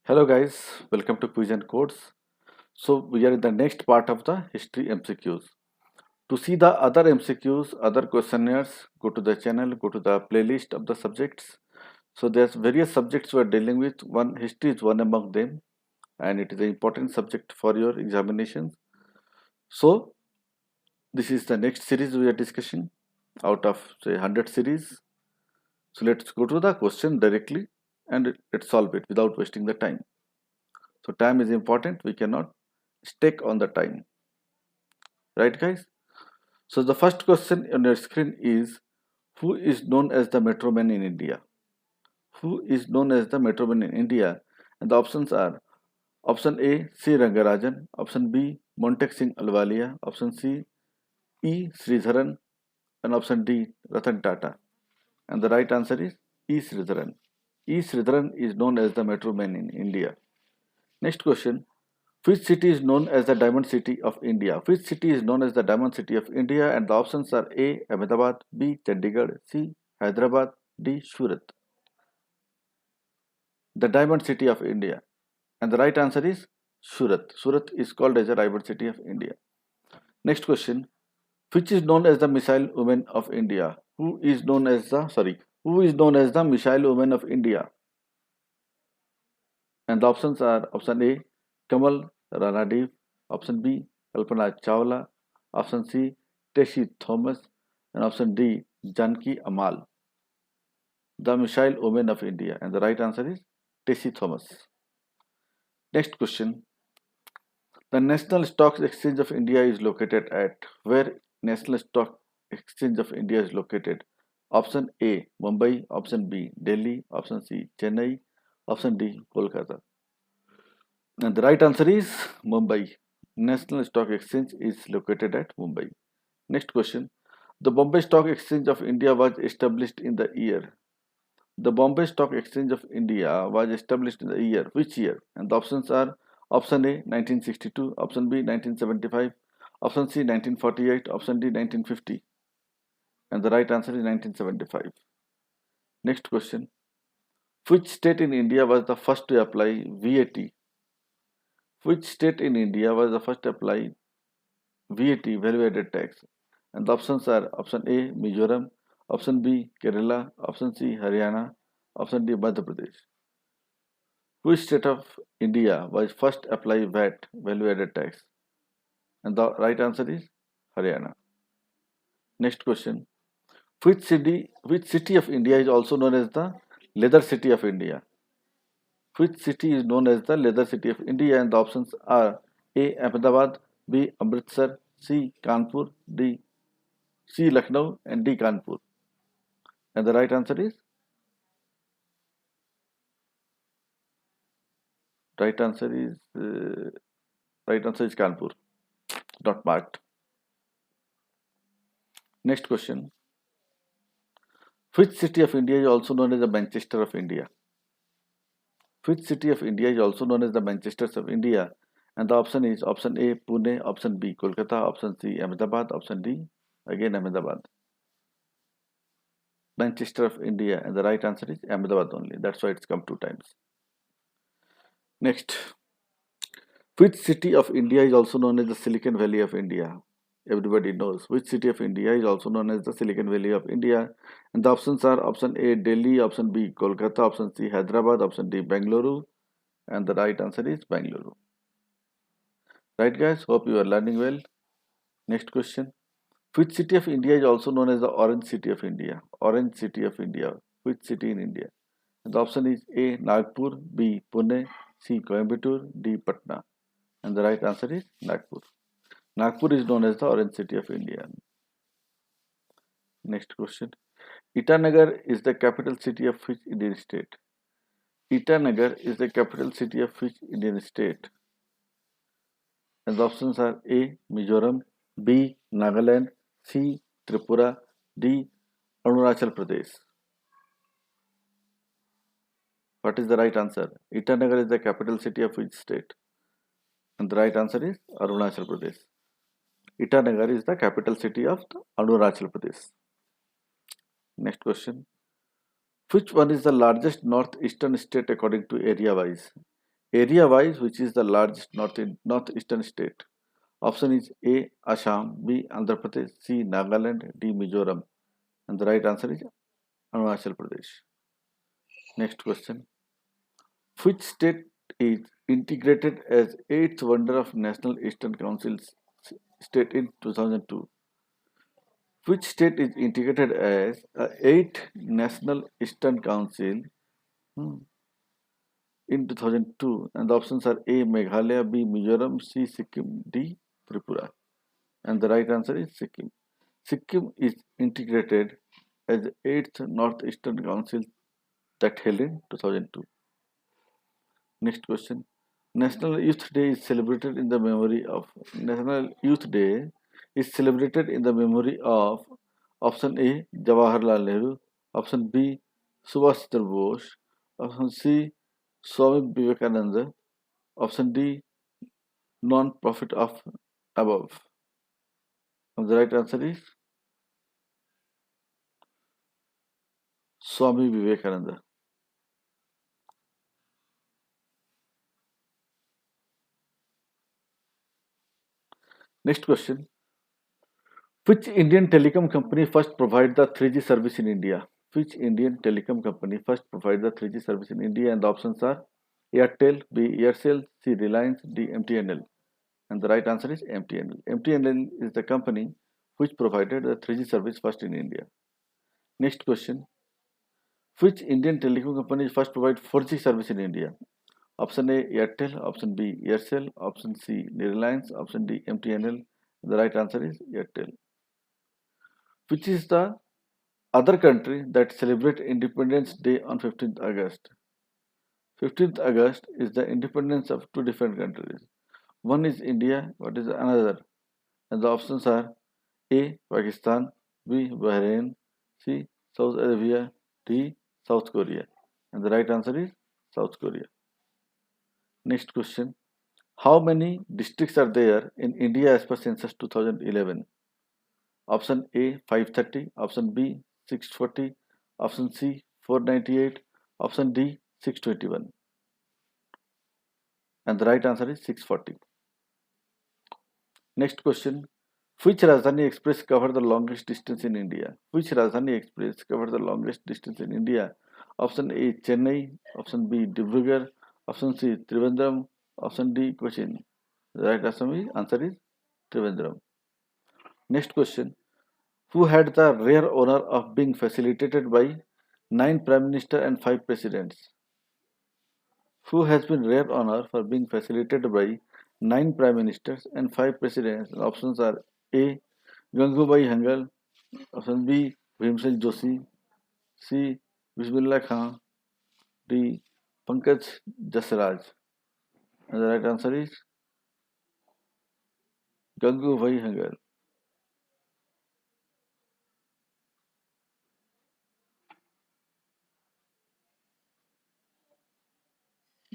Hello guys, welcome to Quiz and Codes. So we are in the next part of the history MCQs. To see the other MCQs, other questionnaires, go to the channel, go to the playlist of the subjects. So there's various subjects we are dealing with. One history is one among them, and it is an important subject for your examinations. So this is the next series we are discussing out of say 100 series. So let's go to the question directly and let's solve it without wasting the time. So time is important. We cannot stick on the time. Right, guys? So the first question on your screen is, who is known as the Metroman in India? Who is known as the Metroman in India? And the options are option A, C. Rangarajan, option B, Montek Singh Alwalia, option C, E. Sridharan, and option D, Ratan Tata. And the right answer is E. Sridharan. E. Sridharan is known as the Metroman in India. Next question. Which city is known as the Diamond City of India? Which city is known as the Diamond City of India? And the options are A. Ahmedabad, B. Chandigarh, C. Hyderabad, D. Surat. The Diamond City of India. And the right answer is Surat. Surat is called as the Diamond City of India. Next question. Which is known as the Missile Woman of India? Who is known as the Missile Woman of India? And the options are option A. Kamal Ranadev, option B. Kalpana Chawla, option C. Tessie Thomas, and option D. Janki Amal. The Missile Woman of India. And the right answer is Tessie Thomas. Next question. The National Stock Exchange of India is located at where? National Stock Exchange of India is located. Option A. Mumbai, option B. Delhi, option C. Chennai, option D. Kolkata. And the right answer is Mumbai. National Stock Exchange is located at Mumbai. Next question. The Bombay Stock Exchange of India was established in the year. The Bombay Stock Exchange of India was established in the year. Which year? And the options are option A 1962, option B 1975, option C 1948, option D 1950. And the right answer is 1975. Next question. Which state in India was the first to apply VAT? Which state in India was the first to apply VAT, value added tax? And the options are option A, Mizoram, option B, Kerala, option C, Haryana, option D, Madhya Pradesh. Which state of India was first apply VAT, value added tax? And the right answer is Haryana. Next question. Which city of India is also known as the Leather City of India? Which city is known as the Leather City of India? And the options are A. Ahmedabad, B. Amritsar, C. Kanpur, D. C. Lucknow, and D. Kanpur. And the right answer is right answer is Kanpur. Not marked. Next question. Which city of India is also known as the Manchester of India? Which city of India is also known as the Manchester of India? And the option is option A, Pune, option B, Kolkata, option C, Ahmedabad, option D, again Ahmedabad. Manchester of India, and the right answer is Ahmedabad only. That's why it's come two times. Next. Which city of India is also known as the Silicon Valley of India? Everybody knows which city of India is also known as the Silicon Valley of India. And the options are option A, Delhi, option B, Kolkata, option C, Hyderabad, option D, Bangalore. And the right answer is Bangalore. Right, guys? Hope you are learning well. Next question. Which city of India is also known as the Orange City of India? Orange City of India. Which city in India? And the option is A, Nagpur, B, Pune, C, Coimbatore, D, Patna. And the right answer is Nagpur. Nagpur is known as the Orange City of India. Next question. Itanagar is the capital city of which Indian state? Itanagar is the capital city of which Indian state? And the options are A, Mizoram, B, Nagaland, C, Tripura, D, Arunachal Pradesh. What is the right answer? Itanagar is the capital city of which state? And the right answer is Arunachal Pradesh. Itanagar is the capital city of Arunachal Pradesh. Next question. Which one is the largest northeastern state according to area wise? area-wise, which is the largest northeastern state? Option is A. Assam, B. Andhra Pradesh, C. Nagaland, D. Mizoram. And the right answer is Arunachal Pradesh. Next question. Which state is integrated as eighth wonder of National Eastern Council state in 2002? Which state is integrated as eighth National Eastern Council in 2002? And the options are A. Meghalaya, B. Mizoram, C. Sikkim, D. Tripura. And the right answer is Sikkim. Sikkim is integrated as the 8th Northeastern Council that held in 2002. Next question. National Youth Day is celebrated in the memory of option A. Jawaharlal Nehru, option B. Subhash Chandra Bose, option C. Swami Vivekananda, option D. Non-profit of above. And the right answer is Swami Vivekananda. Next question. Which Indian telecom company first provided the 3G service in India? Which Indian telecom company first provided the 3G service in India? And the options are Airtel, B. Aircel, C. Reliance, D. MTNL. And the right answer is MTNL. MTNL is the company which provided the 3G service first in India. Next question. Which Indian telecom company first provided 4G service in India? Option A. Airtel, option B. Aircel, option C. Reliance, option D. MTNL. The right answer is Airtel. Which is the other country that celebrates Independence Day on 15th August? 15th August is the independence of two different countries. One is India, what is another? And the options are A. Pakistan, B. Bahrain, C. South Arabia, D. South Korea. And the right answer is South Korea. Next question. How many districts are there in India as per census 2011? Option A 530, option B 640, option C 498, option D 621. And the right answer is 640. Next question. Which Rajdhani Express covered the longest distance in India? Which Rajdhani Express covered the longest distance in India? Option A Chennai, option B Dibrugarh, option C Trivandrum, option D Cochin. The right answer is Trivandrum. Next question. Who had the rare honor of being facilitated by 9 Prime Minister and 5 Presidents? Who has been rare honor for being facilitated by 9 Prime Ministers and 5 Presidents? The options are A. Gangubai Hangal, option B. Bhimsen Joshi, C. Bismillah Khan, D. Pankaj Jasraj. And the right answer is Gangubai Hangal.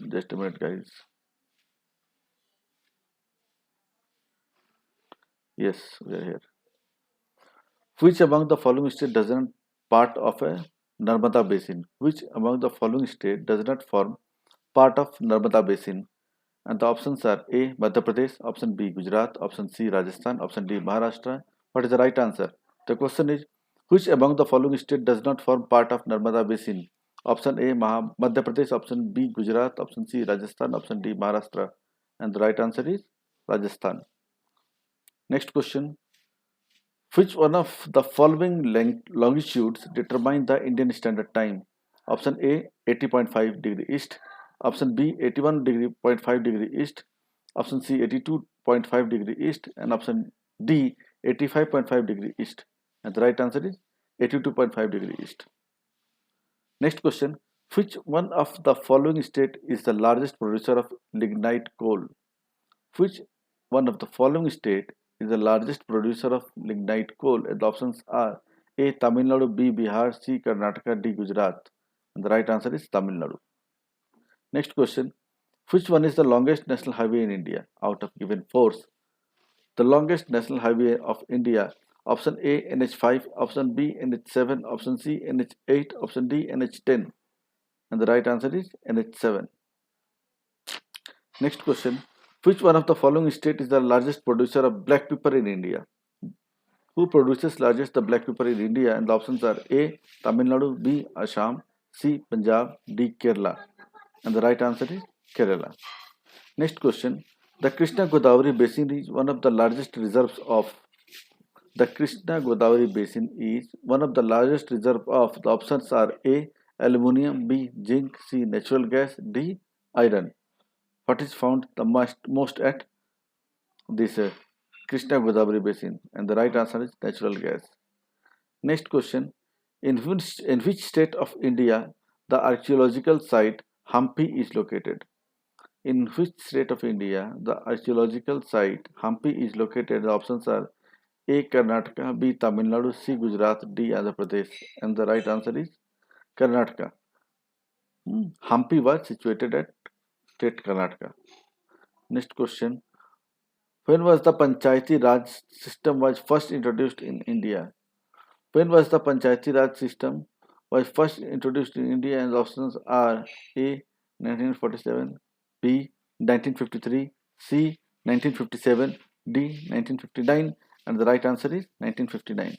Just a minute, guys. Yes, we are here. Which among the following states does not part of a Narmada basin? Which among the following states does not form part of Narmada basin? And the options are A. Madhya Pradesh, option B. Gujarat, option C. Rajasthan, option D. Maharashtra. What is the right answer? The question is, which among the following states does not form part of Narmada basin? Option A. Madhya Pradesh, option B. Gujarat, option C. Rajasthan, option D. Maharashtra. And the right answer is Rajasthan. Next question. Which one of the following longitudes determine the Indian Standard Time? Option A 80.5 degree east, option B 81.5 degree east, option C 82.5 degree east, and option D 85.5 degree east. And the right answer is 82.5 degree east. Next question. Which one of the following state is the largest producer of lignite coal? Which one of the following state is the largest producer of lignite coal? And the options are A. Tamil Nadu, B. Bihar, C. Karnataka, D. Gujarat. And the right answer is Tamil Nadu. Next question. Which one is the longest national highway in India out of given four? The longest national highway of India. Option A NH5, option B NH7, option C NH8, option D NH10. And the right answer is NH7. Next question. Which one of the following state is the largest producer of black pepper in India? Who produces largest the black pepper in India? And the options are A. Tamil Nadu, B. Assam, C. Punjab, D. Kerala. And the right answer is Kerala. Next question. The Krishna Godavari Basin is one of the largest reserves of the Krishna Godavari Basin is one of the largest reserve of the options are A. Aluminium, B. Zinc, C. Natural gas, D. Iron. What is found the most at this Krishna Godavari Basin? And the right answer is natural gas. Next question. In which state of India the archaeological site Hampi is located? In which state of India the archaeological site Hampi is located? The options are A. Karnataka, B. Tamil Nadu, C. Gujarat, D. Andhra Pradesh. And the right answer is Karnataka. Hampi was situated at state Karnataka. Next question. When was the Panchayati Raj system was first introduced in India? When was the Panchayati Raj system was first introduced in India? And the options are A. 1947, B. 1953, C. 1957, D. 1959. And the right answer is 1959.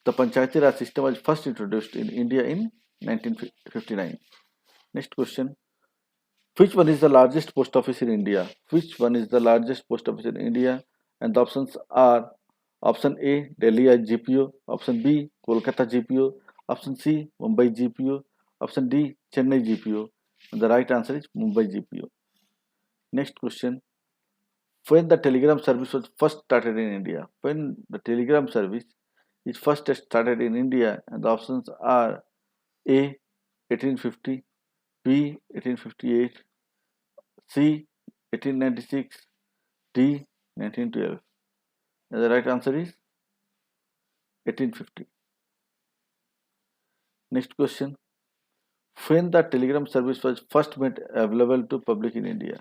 The Panchayati Raj system was first introduced in India in 1959. Next question. Which one is the largest post office in India? Which one is the largest post office in India? And the options are option A. Delhi GPO, option B. Kolkata GPO, option C. Mumbai GPO, option D. Chennai GPO. And the right answer is Mumbai GPO. Next question. When the telegram service was first started in India? When the telegram service is first started in India? And the options are A. 1850, B. 1858, C. 1896, D. 1912. And the right answer is 1850. Next question. When the telegram service was first made available to public in India?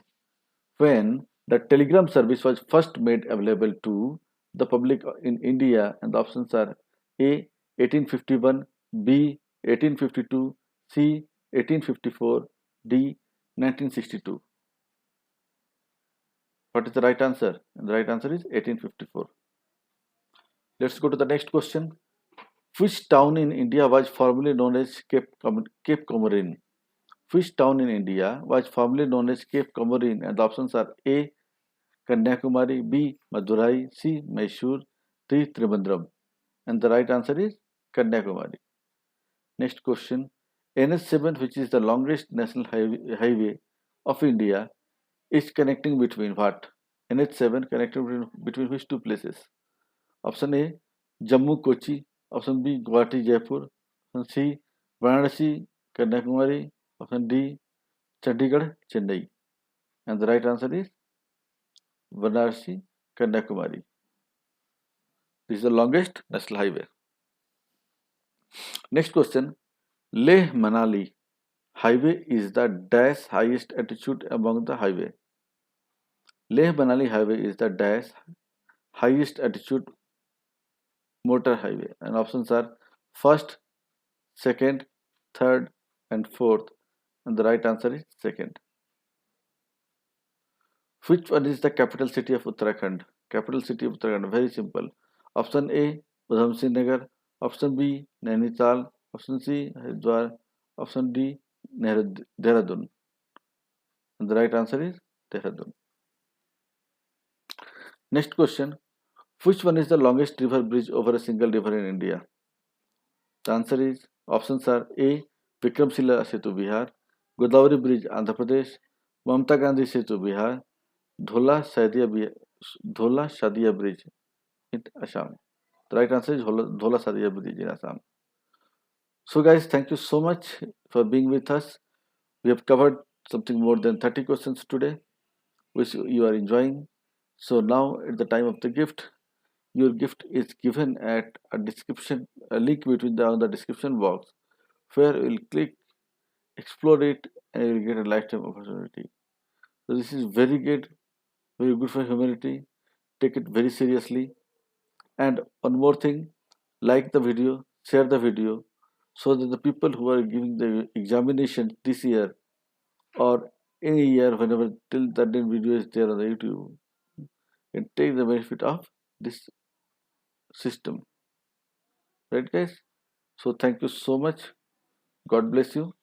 When the telegram service was first made available to the public in India? And the options are A. 1851, B. 1852, C. 1854, D. 1962. What is the right answer? And the right answer is 1854. Let's go to the next question. Which town in India was formerly known as Cape Comorin? Which town in India was formerly known as Cape Comorin? And the options are A. Kanyakumari, B. Madurai, C. Mysore, D. Trivandrum. And the right answer is Kanyakumari. Next question. NH7, which is the longest national highway of India, is connecting between what? NH7 connecting between which two places? Option A. Jammu Kochi, option B. Guwahati Jaipur, option C. Varanasi Kanyakumari, option D. Chandigarh Chennai. And the right answer is Varanasi Kanyakumari. This is the longest national highway. Next question. Leh Manali highway is the dash highest altitude among the highway. Leh Manali highway is the dash highest altitude motor highway. And options are first, second, third, and fourth. And the right answer is second. Which one is the capital city of Uttarakhand? Capital city of Uttarakhand, very simple. Option A. Udham Singh Nagar. Option B. Nainital. Option C. Haridwar. Option D. Dehradun. And the right answer is Dehradun. Next question. Which one is the longest river bridge over a single river in India? The answer is options are A. Vikramshila Setu Bihar, Godavari Bridge Andhra Pradesh, Mamata Gandhi Setu Bihar, Dhola Shadia Bridge in Assam. The right answer is Dhola Shadia Bridge in Assam. So guys, thank you so much for being with us. We have covered something more than 30 questions today, which you are enjoying. So now at the time of the gift, your gift is given at a link between the description box, where you will click, explore it, and you will get a lifetime opportunity. So this is very good for humanity. Take it very seriously. And one more thing, like the video, share the video, so that the people who are giving the examination this year or in a year, whenever till 13 video is there on the YouTube, and take the benefit of this system. Right, guys? So thank you so much. God bless you.